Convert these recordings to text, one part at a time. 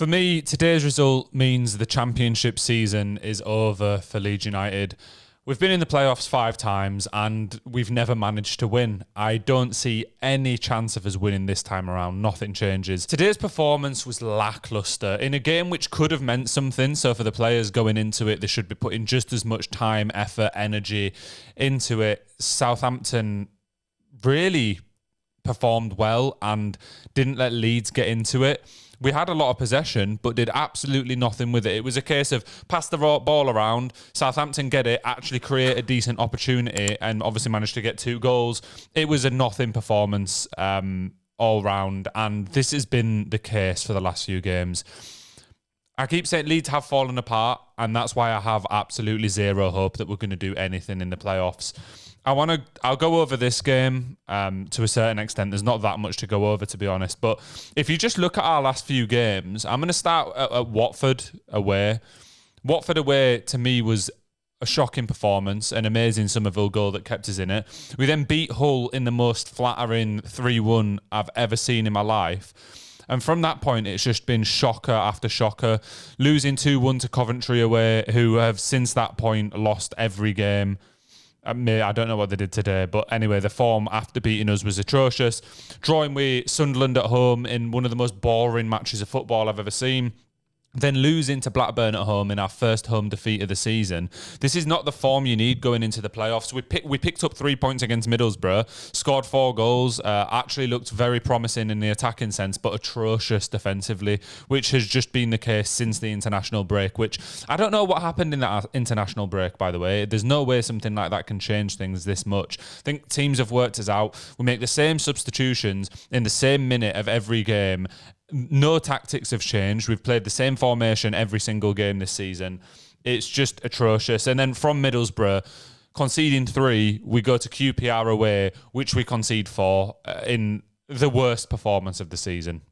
For me, today's result means the championship season is over for Leeds United. We've been in the playoffs 5 times and we've never managed to win. I don't see any chance of us winning this time around. Nothing changes. Today's performance was lacklustre in a game which could have meant something. So for the players going into it, they should be putting just as much time, effort, energy into it. Southampton really performed well and didn't let Leeds get into it. We had a lot of possession, but did absolutely nothing with it. It was a case of pass the ball around, Southampton get it, actually create a decent opportunity, and obviously managed to get 2 goals. It was a nothing performance all round, and this has been the case for the last few games. I keep saying Leeds have fallen apart, and that's why I have absolutely zero hope that we're going to do anything in the playoffs. I'll go over this game to a certain extent. There's not that much to go over, to be honest. But if you just look at our last few games, I'm going to start at Watford away. Watford away, to me, was a shocking performance, an amazing Somerville goal that kept us in it. We then beat Hull in the most flattering 3-1 I've ever seen in my life. And from that point, it's just been shocker after shocker. Losing 2-1 to Coventry away, who have since that point lost every game. I don't know what they did today, but anyway, the form after beating us was atrocious. Drawing with Sunderland at home in one of the most boring matches of football I've ever seen. Then losing to Blackburn at home in our first home defeat of the season. This is not the form you need going into the playoffs. We picked up 3 points against Middlesbrough, scored 4 goals, actually looked very promising in the attacking sense, but atrocious defensively, which has just been the case since the international break, which I don't know what happened in that international break, by the way. There's no way something like that can change things this much. I think teams have worked us out. We make the same substitutions in the same minute of every game. No tactics have changed. We've played the same formation every single game this season. It's just atrocious. And then from Middlesbrough, conceding 3, we go to QPR away, which we concede 4 in the worst performance of the season.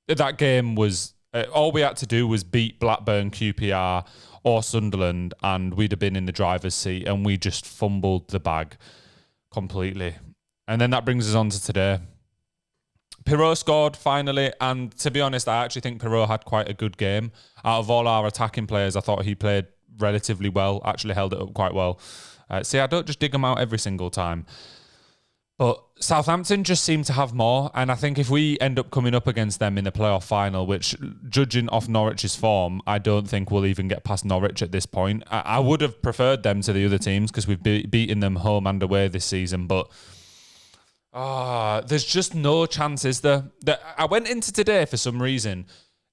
That game was, all we had to do was beat Blackburn, QPR or Sunderland, and we'd have been in the driver's seat, and we just fumbled the bag completely. And then that brings us on to today. Pirot scored finally, and to be honest, I actually think Pirot had quite a good game. Out of all our attacking players, I thought he played relatively well, actually held it up quite well. See, I don't just dig him out every single time. But Southampton just seem to have more, and I think if we end up coming up against them in the playoff final, which, judging off Norwich's form, I don't think we'll even get past Norwich at this point. I would have preferred them to the other teams because we've beaten them home and away this season, but there's just no chance, is there? I went into today for some reason.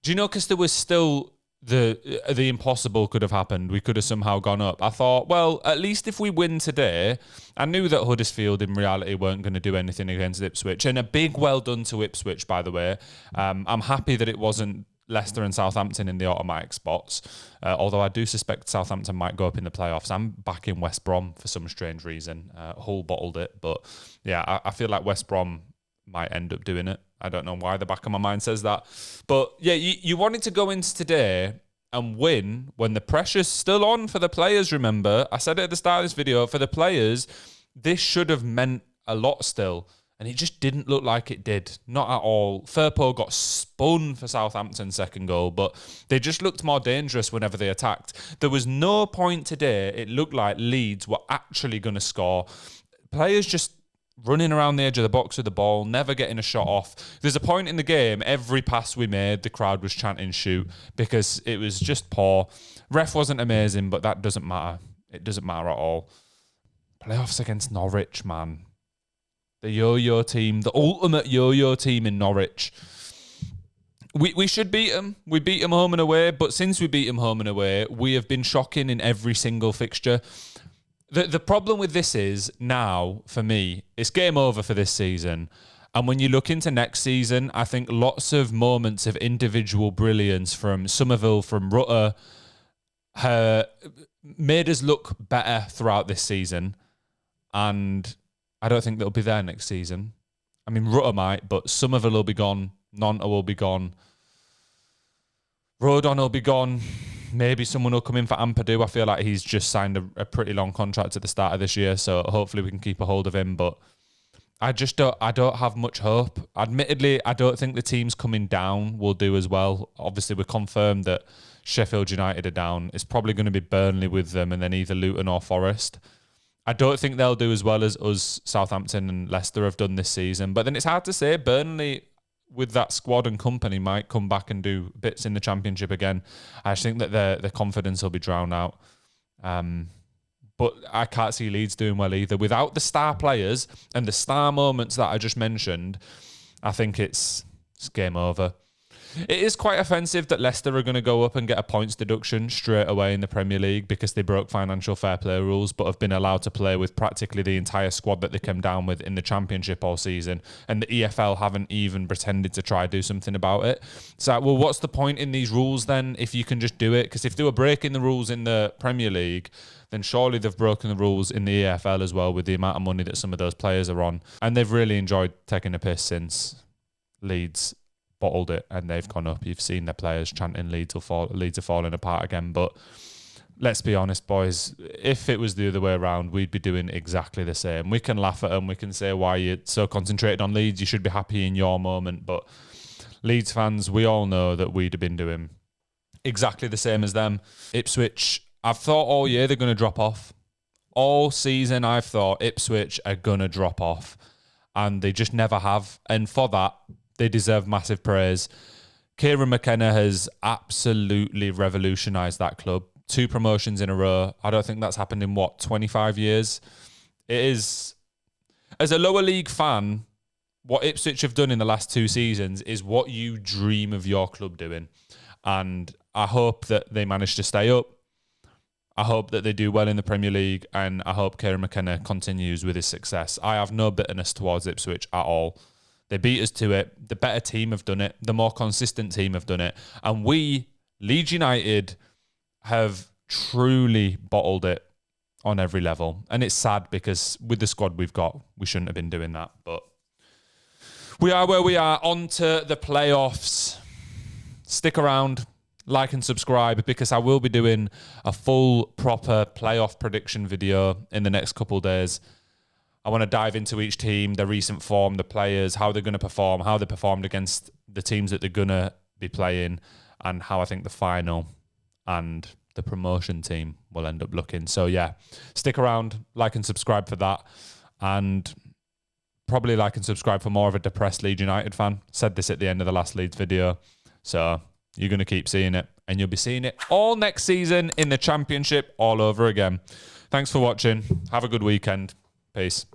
Do you know, because there was still the impossible could have happened. We could have somehow gone up. I thought, well, at least if we win today, I knew that Huddersfield in reality weren't going to do anything against Ipswich. And a big well done to Ipswich, by the way. I'm happy that it wasn't Leicester and Southampton in the automatic spots, although I do suspect Southampton might go up in the playoffs. I'm backing West Brom for some strange reason. Hull bottled it, but yeah, I feel like West Brom might end up doing it. I don't know why the back of my mind says that. But yeah, you wanted to go into today and win when the pressure's still on for the players, remember? I said it at the start of this video, for the players, this should have meant a lot still. And it just didn't look like it did. Not at all. Firpo got spun for Southampton's second goal, but they just looked more dangerous whenever they attacked. There was no point today it looked like Leeds were actually going to score. Players just running around the edge of the box with the ball, never getting a shot off. There's a point in the game, every pass we made, the crowd was chanting shoot because it was just poor. Ref wasn't amazing, but that doesn't matter. It doesn't matter at all. Playoffs against Norwich, man. The yo-yo team, the ultimate yo-yo team in Norwich. We should beat them. We beat them home and away, but since we beat them home and away, we have been shocking in every single fixture. The problem with this is, now, for me, it's game over for this season. And when you look into next season, I think lots of moments of individual brilliance from Somerville, from Rutter, made us look better throughout this season. And I don't think they'll be there next season. I mean, Rutter might, but Somerville will be gone. Nonta will be gone. Rodon will be gone. Maybe someone will come in for Ampadu. I feel like he's just signed a pretty long contract at the start of this year, so hopefully we can keep a hold of him. But I don't have much hope. Admittedly, I don't think the teams coming down will do as well. Obviously, we're confirmed that Sheffield United are down. It's probably going to be Burnley with them, and then either Luton or Forest. I don't think they'll do as well as us, Southampton and Leicester have done this season. But then it's hard to say. Burnley, with that squad and company, might come back and do bits in the Championship again. I just think that their confidence will be drowned out. But I can't see Leeds doing well either. Without the star players and the star moments that I just mentioned, I think it's game over. It is quite offensive that Leicester are going to go up and get a points deduction straight away in the Premier League because they broke financial fair play rules but have been allowed to play with practically the entire squad that they came down with in the Championship all season, and the EFL haven't even pretended to try do something about it. So, well, what's the point in these rules then if you can just do it? Because if they were breaking the rules in the Premier League, then surely they've broken the rules in the EFL as well with the amount of money that some of those players are on. And they've really enjoyed taking a piss since Leeds bottled it and they've gone up. You've seen their players chanting Leeds are falling apart again. But let's be honest, boys, if it was the other way around, we'd be doing exactly the same. We can laugh at them. We can say why you're so concentrated on Leeds. You should be happy in your moment. But Leeds fans, we all know that we'd have been doing exactly the same as them. Ipswich, I've thought all year they're going to drop off. All season I've thought Ipswich are going to drop off. And they just never have. And for that, they deserve massive praise. Kieran McKenna has absolutely revolutionised that club. 2 promotions in a row. I don't think that's happened in, 25 years? It is. As a lower league fan, what Ipswich have done in the last 2 seasons is what you dream of your club doing. And I hope that they manage to stay up. I hope that they do well in the Premier League, and I hope Kieran McKenna continues with his success. I have no bitterness towards Ipswich at all. They beat us to it. The better team have done it. The more consistent team have done it. And we, Leeds United, have truly bottled it on every level. And it's sad because with the squad we've got, we shouldn't have been doing that. But we are where we are. On to the playoffs. Stick around, like and subscribe, because I will be doing a full, proper playoff prediction video in the next couple of days. I want to dive into each team, their recent form, the players, how they're going to perform, how they performed against the teams that they're going to be playing, and how I think the final and the promotion team will end up looking. So yeah, stick around, like and subscribe for that, and probably like and subscribe for more of a depressed Leeds United fan. Said this at the end of the last Leeds video. So you're going to keep seeing it, and you'll be seeing it all next season in the Championship all over again. Thanks for watching. Have a good weekend. Peace.